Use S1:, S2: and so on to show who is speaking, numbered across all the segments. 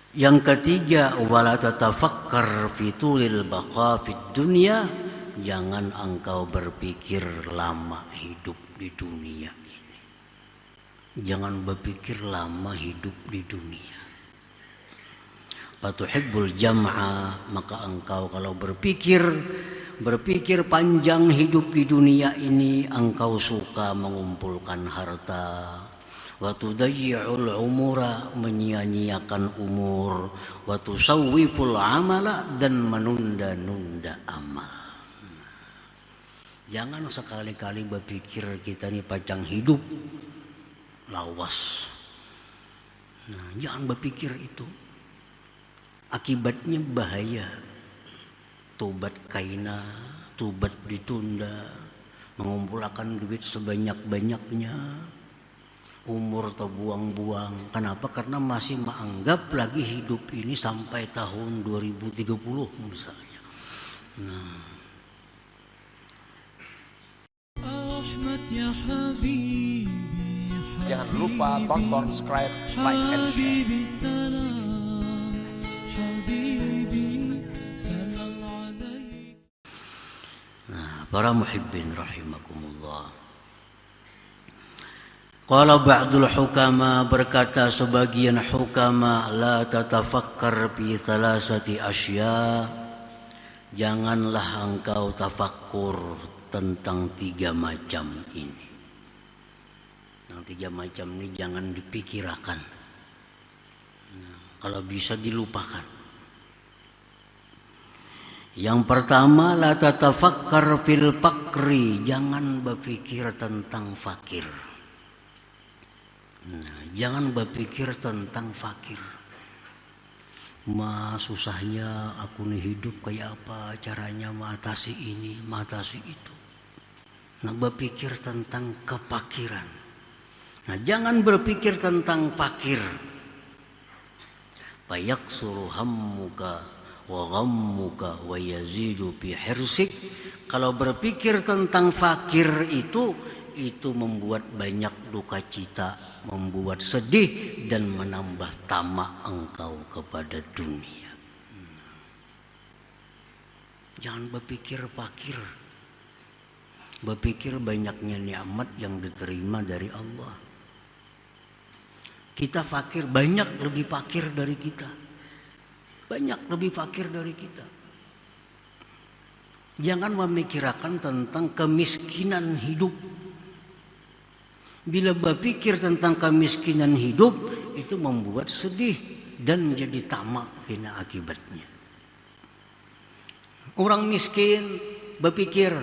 S1: Yang ketiga, wala tatafakkar fi tulil baqa fid dunya, jangan engkau berpikir lama hidup di dunia ini. Jangan berpikir lama hidup di dunia. Fatuhibbul jam'a, maka engkau kalau berpikir panjang hidup di dunia ini, engkau suka mengumpulkan harta. Wa tudayyi'ul umura, menyia-nyiakan umur. Wa tusawwiful amala, dan menunda-nunda amal. Jangan sekali-kali berpikir kita ini panjang hidup, lawas. Jangan berpikir itu. Akibatnya bahaya. Tobat kaina, tobat ditunda, mengumpulkan duit sebanyak-banyaknya, umur terbuang-buang. Kenapa? Karena masih menganggap lagi hidup ini sampai tahun 2030 misalnya.
S2: Jangan lupa tonton, subscribe, like, and share.
S1: Para muhibbin rahimakumullah. Qala ba'dul hukama, berkata sebagian hukama, la tatafakkar fi thalathati asya, janganlah engkau tafakkur tentang 3 macam ini. Yang 3 macam ini jangan dipikirkan. Kalau bisa dilupakan. Yang pertama, la tatafakkar fil fakri, jangan berpikir tentang fakir. Jangan berpikir tentang fakir. Susahnya aku nih hidup, kayak apa caranya mengatasi ini, mengatasi itu. Berpikir tentang kefakiran. Jangan berpikir tentang fakir. Fayaksuru hammuka wa ghammuka wa yazidu fi hirsik. Kalau berpikir tentang fakir itu membuat banyak duka cita, membuat sedih, dan menambah tamak engkau kepada dunia. Jangan berpikir fakir. Berpikir banyaknya nikmat yang diterima dari Allah. Kita fakir, banyak lebih fakir dari kita. Banyak lebih fakir dari kita. Jangan memikirkan tentang kemiskinan hidup. Bila berpikir tentang kemiskinan hidup, itu membuat sedih dan menjadi tamak kena akibatnya. Orang miskin berpikir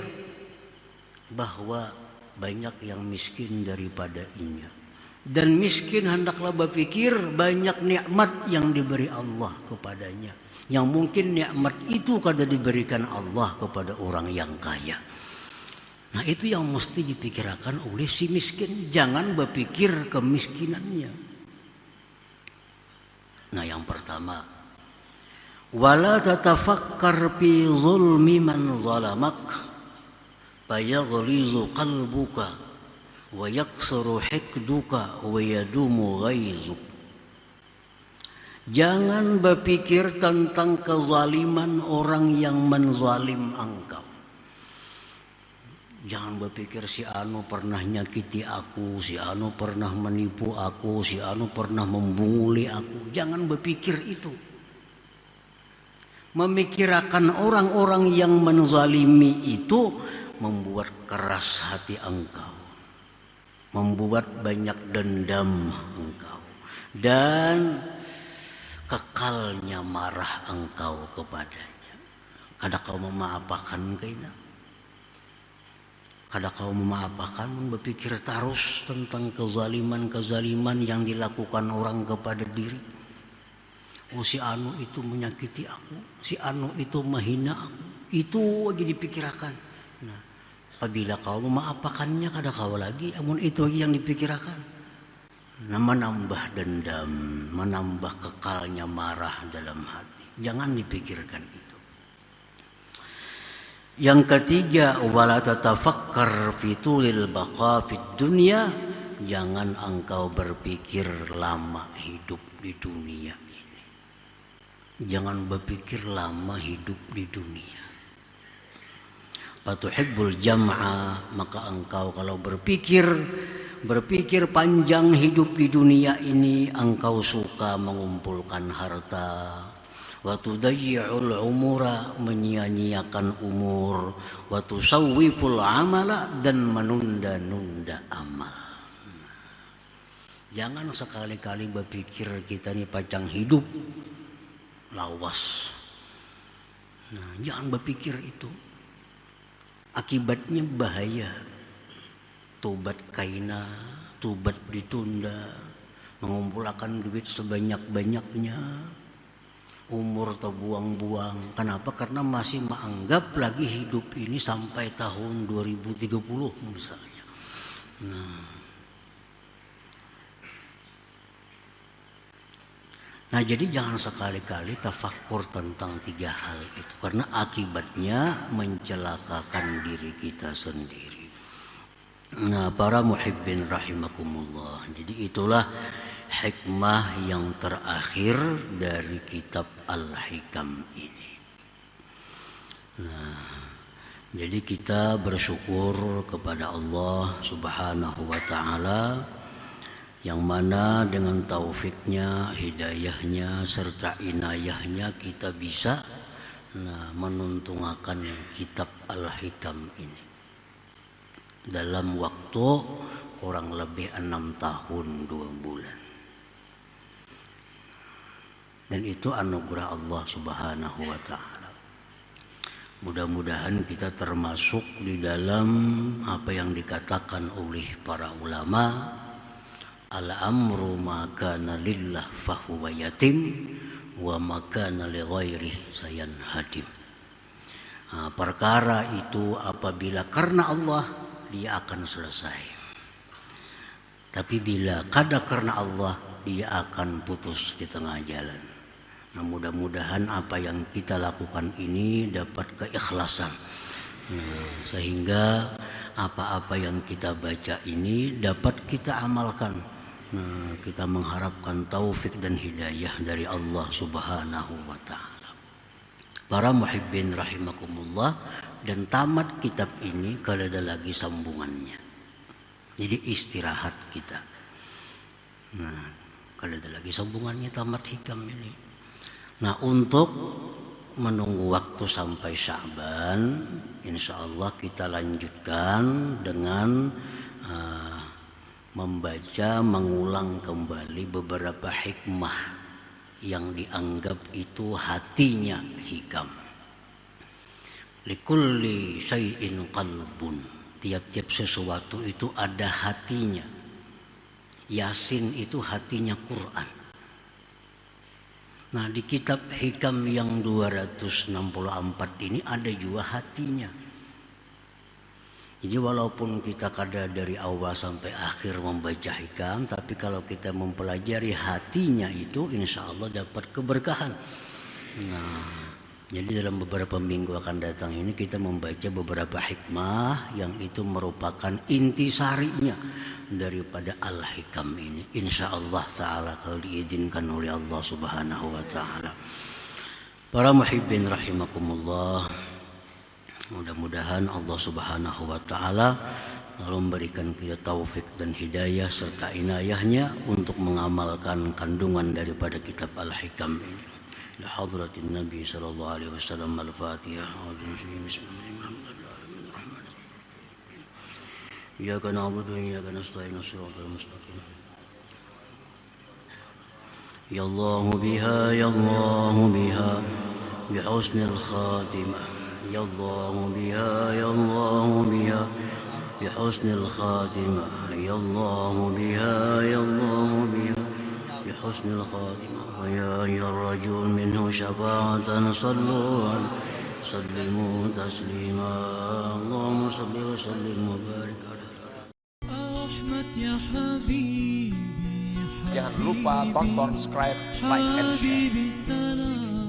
S1: bahwa banyak yang miskin daripada ini. Dan miskin hendaklah berpikir banyak nikmat yang diberi Allah kepadanya. Yang mungkin nikmat itu kada diberikan Allah kepada orang yang kaya. Itu yang mesti dipikirkan oleh si miskin. Jangan berpikir kemiskinannya. Yang pertama, wala tatafakkar fi zulmi man zalamak fayaghlizu qalbuka wa yaksuru hikduka wa yadumu ghaizuk. Jangan berpikir tentang kezaliman orang yang menzalim engkau. Jangan berpikir si anu pernah nyakiti aku, si anu pernah menipu aku, si anu pernah membunguli aku. Jangan berpikir itu. Memikirkan orang-orang yang menzalimi itu membuat keras hati engkau, membuat banyak dendam engkau, dan kekalnya marah engkau kepadanya. Kada kau memaafkan kaina, kada kau memaafkan, berpikir terus tentang kezaliman-kezaliman yang dilakukan orang kepada diri. Si anu itu menyakiti aku, si anu itu menghina aku, itu aja dipikirkan. Apabila kau memaafkannya, kada kau lagi, amun itu aja yang dipikirkan. Menambah dendam, menambah kekalnya marah dalam hati. Jangan dipikirkan itu. Yang ketiga, wala tatafakkar fi tulil baqa fid dunya, jangan engkau berpikir lama hidup di dunia ini. Jangan berpikir lama hidup di dunia. Fatuhibbul jam'a, maka engkau kalau berpikir panjang hidup di dunia ini, engkau suka mengumpulkan harta. Wa tudayyi'ul umura, menyia-nyiakan umur. Wa tusawwiful amala, dan menunda-nunda amal. Jangan sekali-kali berpikir kita ini panjang hidup, lawas. Nah, jangan berpikir itu. Akibatnya bahaya. Tobat kaina, tobat ditunda, mengumpulkan duit sebanyak-banyaknya, umur terbuang-buang. Kenapa? Karena masih menganggap lagi hidup ini sampai tahun 2030 misalnya. Nah, jadi jangan sekali-kali tafakkur tentang 3 hal itu, karena akibatnya mencelakakan diri kita sendiri. Nah, para muhibbin rahimakumullah, jadi itulah hikmah yang terakhir dari kitab Al-Hikam ini. Nah, jadi kita bersyukur kepada Allah Subhanahu wa ta'ala, yang mana dengan taufiknya, hidayahnya, serta inayahnya kita bisa menuntungakan kitab Al-Hikam ini dalam waktu kurang lebih 6 tahun 2 bulan. Dan itu anugerah Allah Subhanahu wa ta'ala. Mudah-mudahan kita termasuk di dalam apa yang dikatakan oleh para ulama, al-amru ma kana lillah fahuwa yatim wa ma kana li ghairihi sayanhadim. Perkara itu apabila karena Allah, dia akan selesai. Tapi bila kada karena Allah, dia akan putus di tengah jalan. Nah, mudah-mudahan apa yang kita lakukan ini dapat keikhlasan. Sehingga apa-apa yang kita baca ini dapat kita amalkan. Kita mengharapkan taufik dan hidayah dari Allah Subhanahu wa ta'ala. Para muhibbin rahimakumullah, dan tamat kitab ini kalau ada lagi sambungannya. Jadi istirahat kita. Nah, kalau ada lagi sambungannya tamat hikam ini. Nah, untuk menunggu waktu sampai Sya'ban, insya Allah kita lanjutkan dengan membaca, mengulang kembali beberapa hikmah yang dianggap itu hatinya hikam. Likulli syai'in qalbun, tiap-tiap sesuatu itu ada hatinya. Yasin itu hatinya Quran. Nah, di kitab hikam yang 264 ini ada juga hatinya. Jadi walaupun kita kada dari awal sampai akhir membaca hikam, tapi kalau kita mempelajari hatinya itu, insya Allah dapat keberkahan. Nah, jadi dalam beberapa minggu akan datang ini kita membaca beberapa hikmah yang itu merupakan intisarinya daripada Al-Hikam ini. Insya Allah ta'ala kalau diizinkan oleh Allah Subhanahu wa ta'ala. Para muhibbin rahimakumullah, mudah-mudahan Allah Subhanahu wa ta'ala memberikan kita taufik dan hidayah serta inayahnya untuk mengamalkan kandungan daripada kitab Al-Hikam ini. Ya hadratin Nabi sallallahu alaihi wasallam. Al-Fatihah. Iyyaka na'budu wa iyyaka nasta'in. Shiratal mustaqim. Ya Allah biha, ya Allah biha, bi husnil khatimah. Ya Allah biha, ya Allah biha, bi husnil khatimah. Ya Allah biha, ya Allah biha, bi husnil khatimah. Wa ya ayyuhar rajul minhu syafa'atan sallu sallimu taslima. Allahumma salli wa sallim wa barik ala Ahmad ya habibi.
S2: Jangan lupa tonton, subscribe, like, and share.